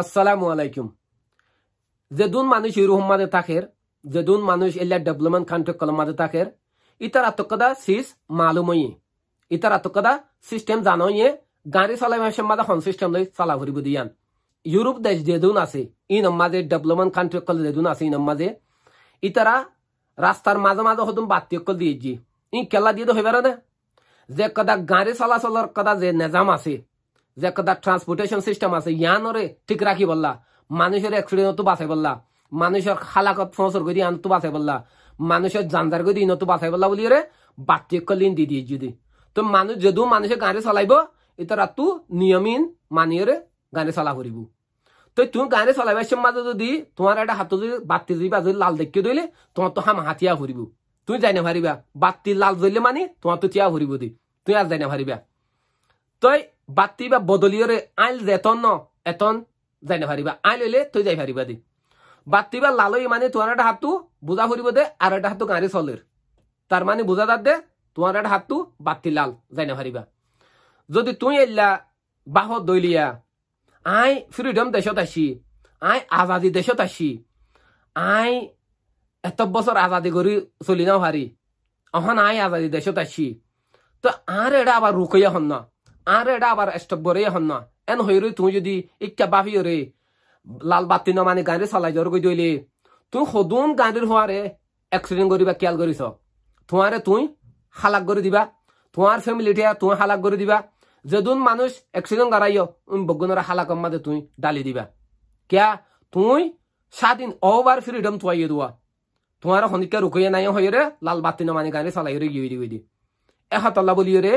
আসসালামু আলাইকুম। যেদুন মানুষ ইউরোপ মাঝে থাকের, যেদুন মানুষ এলা ডেভেলপমেন্ট কান্ট্রি কলম মাঝে থাকের, ইতার আতকদা সিস মালুমই, ইতার আতকদা সিস্টেম জানোয়ে গাড়ি চালাইমাসের মাঝে হন সিস্টেম লই চালা ফুরিব দিয়ান। ইউরোপ দেশ যেদুন আছে ইনম মাঝে ডেভেলপমেন্ট কান্ট্রি কল যেদুন আছে ইনম মাঝে ইতারা রাস্তার মাঝে মাঝে হতুন বাতি অকল দিয়েছি ই কেলা দিয়ে তো হইবার না যে কদা গাড়ি চলাচলের কদা যে নিজাম আছে, যে কদা ট্রান্সপোর্টেশন সিস্টেম আছে ইয়ানরে ঠিক রাখি বললা, মানুষের অ্যাক্সিডেন্ট তো বাঁচাই বললা, মানুষের খালাকত ফসর করে আনতো বাঁচাই বললা, মানুষের জানজার করে ইনতো বাঁচাই বললা বলি রে বাতি অকল দিন দিয়ে যদি তো মানুষ যদু মানুষের গাড়ি চলাইব ইতারা তু নিয়মিন মানিয়ে গাড়ি চলা করিব। তো তুমি গাড়ি চলাইবার মাঝে যদি তোমার একটা হাত যদি বাতি যদি বা যদি লাল দেখিয়ে দিলে তোমার তো হাম হাতিয়া ফুরিব, তুমি যাই না পারিবা বাতি লাল জ্বললে মানে তোমার তো টিয়া ফুরিব দি তুই আর যাই না পারিবা। তই বাতি বা বদলিয়রে আইল যেতন ন এতন যাই না পারিবা, আইল হইলে তুই যাই পারিবা দি বাতি বা লালই মানে তোমার একটা হাতু বুঝা ফুরিব দে আর একটা হাতু গাড়ি চলের, তার মানে বুঝা যার দে তোমার একটা হাতু বাতি লাল যাই না পারিবা। যদি তুই এলা বাহত দইলিয়া আই ফ্রিডম দেশত আসি, আই আজাদি দেশত আসি, আই এত বছর আজাদি করি চলি নাও হারি অহন আই আজাদি দেশত আসি, তো আর এটা আবার রুকইয়া হন না, আর এটা আবার স্টপ করে হন না এন হই রে তুই যদি ইচ্ছা বাফি রে লাল বাতি ন মানে গাড়ি চালাই জ্বর গই দইলে তুই সদুন গাড়ির হওয়ারে এক্সিডেন্ট করিবা খেয়াল করিস তোমারে তুই হালাক করে দিবা, তোমার ফ্যামিলিটা তুই হালাক করে দিবা। যেদুন মানুষ এক্সিডেন্ট গাড়াইও বগুনরা হালাকম মাঝে তুই ডালি দিবা কিয়া তুই স্বাধীন ওভার ফ্রিডম তুয়াইয়ে দেওয়া তোমার হনিকা রুকইয়া নাই হয়ে রে লাল বাতি ন মানে গাড়ি চালাই রে গিয়ে দি এহাতল্লা বলিয়ে রে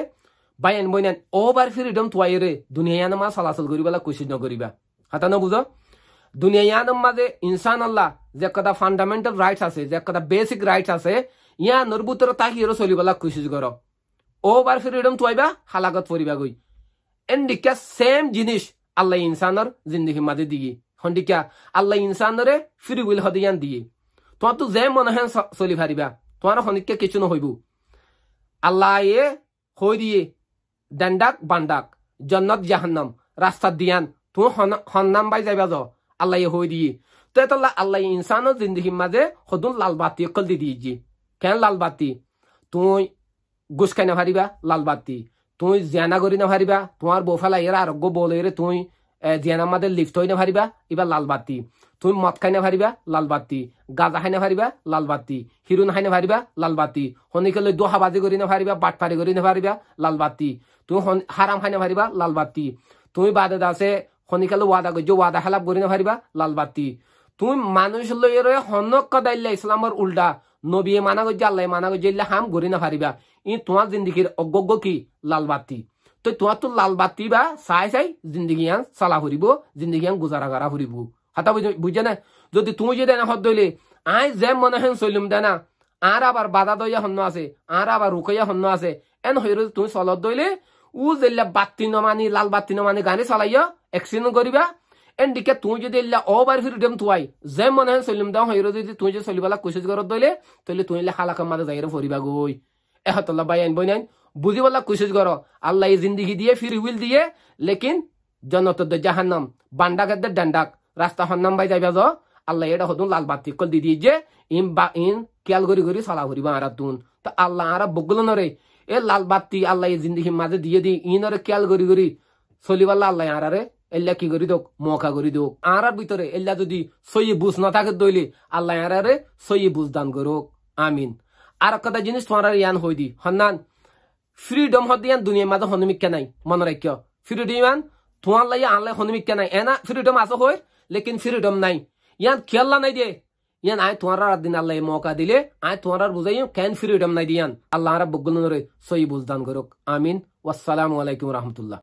বাইন বইনেন ওভার ফ্রিডম তুয়াইয়ে রে দুনিয়ান মা চলাচল করিবেলা কোশিশ নকরিবা হাতা ন বুঝো। দুনিয়ান মাঝে ইনসান আল্লাহ যে কটা ফান্ডামেন্টাল রাইটস আছে, যে কটা বেসিক রাইটস আছে ইয়ানোর ভিতরে তাহিয়ে চলিবেলা কোশিশ কর। ওভার ফ্রিডম তুয়াইবা হালাকত পরিবা গই এন্ডিকা সেম জিনিস আল্লাহ ইনসানের জিন্দগির মাঝে দিয়ে হন্ডিকা আল্লাহ ইনসানরে ফ্রি উইল হদিয়ান দিয়ে তোমার তো যে মনে হয় চলি পারিবা, তোমার হনিকা কিছু নহইব। আল্লাহ এ হই দিয়ে ডান্ডাক বান্ডাক জন্নত জাহান্নাম রাস্তা দিয়ান তুমি হন্নাম বাই যাইবা য আল্লাহ হই দিয়ে তো এতলা আল্লাহ ইনসানের জিন্দগির মাঝে সদুন লাল বাতি অকল দি দিয়েছি। কেন লাল বাতি? তুই গুস খাই না পারিবা লাল বাতি, তুই জিয়ানা করি না পারিবা, তোমার বৌফালা এর আরোগ্য বলে তুই জিয়ানার মাঝে লিফট হই না পারিবা এবার লাল বাতি, তুমি মদ খাই না পারিবা লাল বাতি, গাঁজা খাই না পারিবা লাল বাতি, হিরুন খাই না পারিবা লাল বাতি, হনিকলে দোহাবাজি করি না পারিবা বাটপারি করি না পারিবা লাল বাতি, তুমি হারাম খাই না পারিবা লাল বাতি, তুমি বাদে দাসে হনিকালে ওয়াদা করছো ওয়াদা খেলাপ করি না পারিবা লাল বাতি, তুমি মানুষ লইরে হনক কদাইল্লা ইসলামের উল্টা নবী মানা করছে আল্লাহ মানা করছে হাম করি না পারিবা ই তোমার জিন্দগির অজ্ঞ কি লাল বাতি। তো তোমার তো লাল বাতি বা চাই চাই জিন্দগিয়ান চালা ফুরিব, জিন্দগিয়ান গুজারা করা ফুরিব হাতা বুঝে না। যদি তুমি যদি এনে হদ দইলে আই যে মনে হেন চলিম দেনা আর আবার বাধা দইয়া হন্য আছে, আর আবার রুকইয়া হন্য আছে এন হইর তুমি চলত দইলে উ যেলা বাতি নমানি লাল বাতি নমানি গাড়ি চালাইয়া এক্সিডেন্ট করিবা এন্ডিকে তুই যদি এলা ওভার ফ্রিডম তুয়াই যে মনে হেন চলিম দাও হইর যদি তুই যে চলিবালা কোশিশ করত দইলে তাহলে তুই হালাকার মাঝে যাইরে ফরিবা গই এহতল্লা বাই আইন বইনাইন বুঝিবলা কোশিশ কর আল্লাহ জিন্দগি দিয়ে ফ্রি উইল দিয়ে লেকিন জনত জাহান্নাম বান্ডাক ডান্ডাক রাস্তা হন্নাম বাই যাইবা য আল্লাহ এটা হতুন লাল বাতি কল দি দিয়ে যে ইন বা ইন খেয়াল করি করি চালা করিবা আর তুন তো আল্লাহ আর বগল নরে এ লাল বাতি আল্লাহ জিন্দগির মাঝে দিয়ে দি ইনরে খেয়াল করি করি চলিবাল্লা আল্লাহ আরে এল্লা কি করি দোক মকা করি দোক আর ভিতরে এল্লা যদি সই বুঝ না থাকে দইলে আল্লাহ আরে সই বুঝ দান করুক আমিন। আর একটা জিনিস তোমার ইয়ান হই দি হন্নান ফ্রিডম হদিয়ান দুনিয়ার মাঝে হনুমিকা নাই মনে রাখ ফ্রিডম তোমার লাগে আনলে হনুমিকা নাই এনা ফ্রিডম আছে হই লেকিন ফ্রিডম নাই ইয়ান খেয়াল্লা নাই দিয়ে ইয়ান আয় তোমার দিন আল্লাহ মৌকা দিলে আয় তোমার বুঝাই কেন ফ্রিডম নাই দিয়ান আল্লাহ বগুল সই বুঝদান করুক আমিন। ওয়াসসালামু আলাইকুম রহমতুল্লাহ।